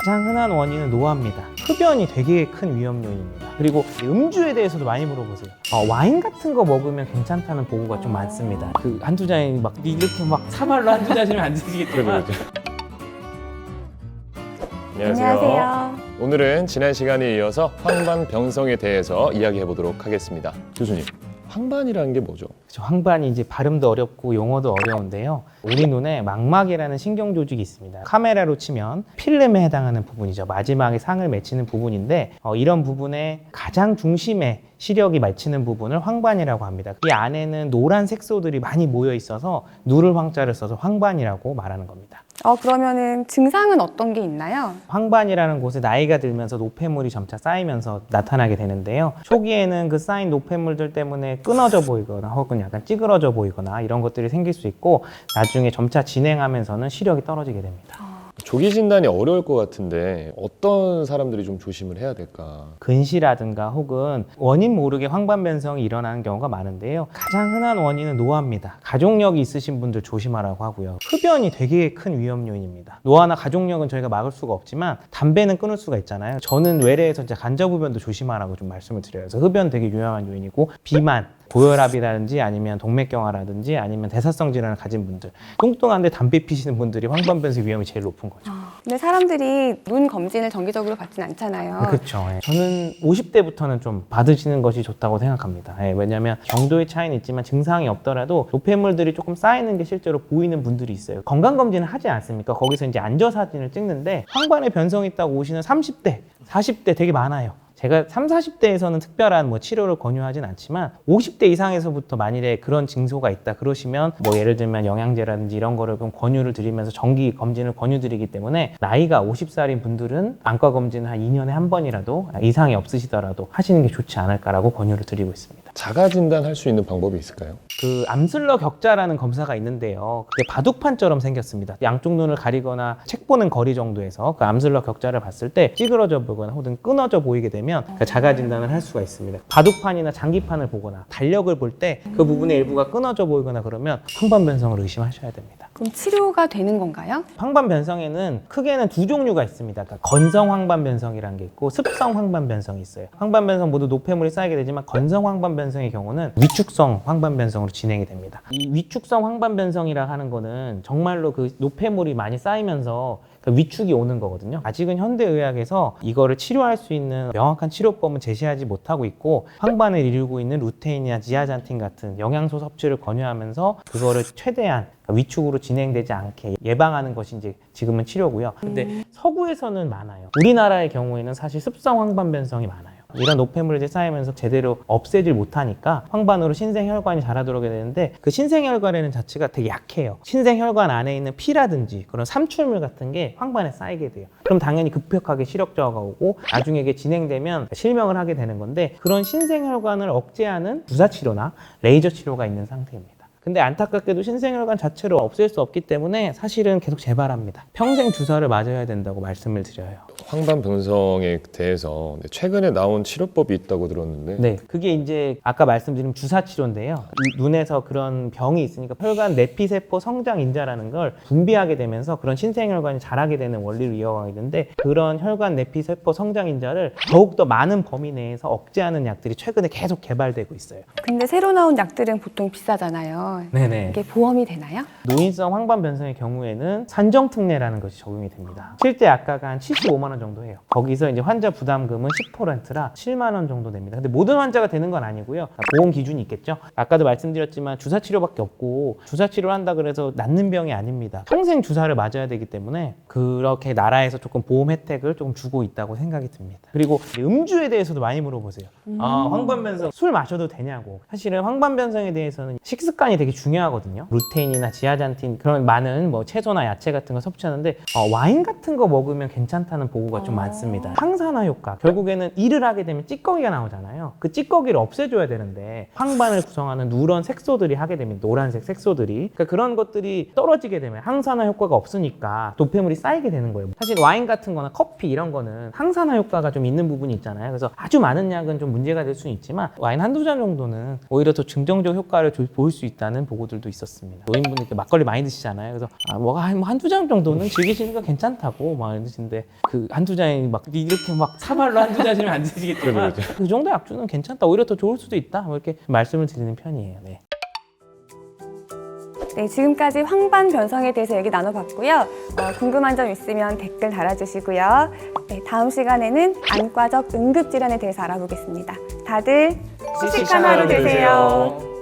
가장 흔한 원인은 노화입니다. 흡연이 되게 큰 위험 요인입니다. 그리고 음주에 대해서도 많이 물어보세요. 와인 같은 거 먹으면 괜찮다는 보고가 좀 많습니다. 그 한두 잔이 막 이렇게 막 사발로 한두 잔이면 안 드시겠지만 안녕하세요. 오늘은 지난 시간에 이어서 황반병성에 대해서 이야기해 보도록 하겠습니다. 교수님, 황반이라는 게 뭐죠? 황반이 이제 발음도 어렵고 용어도 어려운데요. 우리 눈에 망막이라는 신경 조직이 있습니다. 카메라로 치면 필름에 해당하는 부분이죠. 마지막에 상을 맺히는 부분인데 이런 부분의 가장 중심에 시력이 맺히는 부분을 황반이라고 합니다. 이 안에는 노란 색소들이 많이 모여 있어서 누를 황자를 써서 황반이라고 말하는 겁니다. 그러면은 증상은 어떤 게 있나요? 황반이라는 곳에 나이가 들면서 노폐물이 점차 쌓이면서 나타나게 되는데요. 초기에는 그 쌓인 노폐물들 때문에 끊어져 보이거나 혹은 약간 찌그러져 보이거나 이런 것들이 생길 수 있고 나중에 점차 진행하면서는 시력이 떨어지게 됩니다. 조기 진단이 어려울 것 같은데 어떤 사람들이 좀 조심을 해야 될까? 근시라든가 혹은 원인 모르게 황반 변성이 일어나는 경우가 많은데요. 가장 흔한 원인은 노화입니다. 가족력이 있으신 분들 조심하라고 하고요. 흡연이 되게 큰 위험 요인입니다. 노화나 가족력은 저희가 막을 수가 없지만 담배는 끊을 수가 있잖아요. 저는 외래에서 이제 간접흡연도 조심하라고 좀 말씀을 드려요. 그래서 흡연 되게 유명한 요인이고 비만, 고혈압이라든지 아니면 동맥경화라든지 아니면 대사성 질환을 가진 분들, 뚱뚱한데 담배 피시는 분들이 황반변성 위험이 제일 높은 거죠. 근데 사람들이 눈 검진을 정기적으로 받진 않잖아요. 그렇죠. 저는 50대부터는 좀 받으시는 것이 좋다고 생각합니다. 왜냐하면 정도의 차이는 있지만 증상이 없더라도 노폐물들이 조금 쌓이는 게 실제로 보이는 분들이 있어요. 건강검진을 하지 않습니까? 거기서 이제 안저사진을 찍는데 황반에 변성이 있다고 오시는 30대, 40대 되게 많아요. 제가 30, 40대에서는 특별한 치료를 권유하진 않지만 50대 이상에서부터 만일에 그런 징조가 있다 그러시면 예를 들면 영양제라든지 이런 거를 좀 권유를 드리면서 정기 검진을 권유드리기 때문에 나이가 50살인 분들은 안과 검진을 한 2년에 한 번이라도 이상이 없으시더라도 하시는 게 좋지 않을까라고 권유를 드리고 있습니다. 자가 진단할 수 있는 방법이 있을까요? 그 암슬러 격자라는 검사가 있는데요. 그게 바둑판처럼 생겼습니다. 양쪽 눈을 가리거나 책 보는 거리 정도에서 그 암슬러 격자를 봤을 때 찌그러져 보거나 혹은 끊어져 보이게 되면 자가 진단을 할 수가 있습니다. 바둑판이나 장기판을 보거나 달력을 볼 때 그 부분의 일부가 끊어져 보이거나 그러면 황반변성을 의심하셔야 됩니다. 그럼 치료가 되는 건가요? 황반변성에는 크게는 두 종류가 있습니다. 그러니까 건성 황반변성이라는 게 있고 습성 황반변성이 있어요. 황반변성 모두 노폐물이 쌓이게 되지만 건성 황반변성의 경우는 위축성 황반변성으로 진행이 됩니다. 이 위축성 황반변성이라 하는 거는 정말로 그 노폐물이 많이 쌓이면서 위축이 오는 거거든요. 아직은 현대의학에서 이거를 치료할 수 있는 명확한 치료법은 제시하지 못하고 있고 황반을 이루고 있는 루테인이나 지아잔틴 같은 영양소 섭취를 권유하면서 그거를 최대한 위축으로 진행되지 않게 예방하는 것이 이제 지금은 치료고요. 근데 서구에서는 많아요. 우리나라의 경우에는 사실 습성 황반변성이 많아요. 이런 노폐물이 쌓이면서 제대로 없애질 못하니까 황반으로 신생혈관이 자라들어오게 되는데 그 신생혈관에는 자체가 되게 약해요. 신생혈관 안에 있는 피라든지 그런 삼출물 같은 게 황반에 쌓이게 돼요. 그럼 당연히 급격하게 시력 저하가 오고 나중에 이게 진행되면 실명을 하게 되는 건데 그런 신생혈관을 억제하는 주사 치료나 레이저 치료가 있는 상태입니다. 근데 안타깝게도 신생혈관 자체를 없앨 수 없기 때문에 사실은 계속 재발합니다. 평생 주사를 맞아야 된다고 말씀을 드려요. 황반병성에 대해서 최근에 나온 치료법이 있다고 들었는데 네, 그게 이제 아까 말씀드린 주사 치료인데요. 눈에서 그런 병이 있으니까 혈관 내피세포 성장 인자라는 걸 분비하게 되면서 그런 신생혈관이 자라게 되는 원리를 이어가게 되는데 그런 혈관 내피세포 성장 인자를 더욱더 많은 범위 내에서 억제하는 약들이 최근에 계속 개발되고 있어요. 근데 새로 나온 약들은 보통 비싸잖아요. 네네. 이게 보험이 되나요? 노인성 황반변성의 경우에는 산정특례라는 것이 적용이 됩니다. 실제 약가가 한 75만 원 정도 해요. 거기서 이제 환자 부담금은 10%라 7만 원 정도 됩니다. 근데 모든 환자가 되는 건 아니고요. 보험 기준이 있겠죠. 아까도 말씀드렸지만 주사 치료밖에 없고 주사 치료를 한다 그래서 낫는 병이 아닙니다. 평생 주사를 맞아야 되기 때문에 그렇게 나라에서 조금 보험 혜택을 조금 주고 있다고 생각이 듭니다. 그리고 음주에 대해서도 많이 물어보세요. 황반변성 술 마셔도 되냐고. 사실은 황반변성에 대해서는 식습관이 되게 중요하거든요. 루테인이나 지아잔틴 그런 많은 채소나 야채 같은 거 섭취하는데 와인 같은 거 먹으면 괜찮다는 보고가 좀 많습니다. 항산화 효과. 결국에는 일을 하게 되면 찌꺼기가 나오잖아요. 그 찌꺼기를 없애줘야 되는데 황반을 구성하는 누런 색소들이 하게 되면 노란색 색소들이 그러니까 그런 것들이 떨어지게 되면 항산화 효과가 없으니까 노폐물이 쌓이게 되는 거예요. 사실 와인 같은 거나 커피 이런 거는 항산화 효과가 좀 있는 부분이 있잖아요. 그래서 아주 많은 약은 좀 문제가 될 수는 있지만 와인 한두 잔 정도는 오히려 더 긍정적 효과를 볼 수 있다는 보고들도 있었습니다. 노인분들 막걸리 많이 드시잖아요. 그래서 한두 잔 정도는 즐기시니까 괜찮다고 막 이러시는데 한두 잔이 막 이렇게 막 사발로 한두 잔이면 안 드시겠지만 그렇죠. 그 정도 약주는 괜찮다. 오히려 더 좋을 수도 있다. 뭐 이렇게 말씀을 드리는 편이에요. 네. 네, 지금까지 황반 변성에 대해서 얘기 나눠봤고요. 궁금한 점 있으면 댓글 달아주시고요. 네, 다음 시간에는 안과적 응급질환에 대해서 알아보겠습니다. 다들 씩씩한 하루 되세요.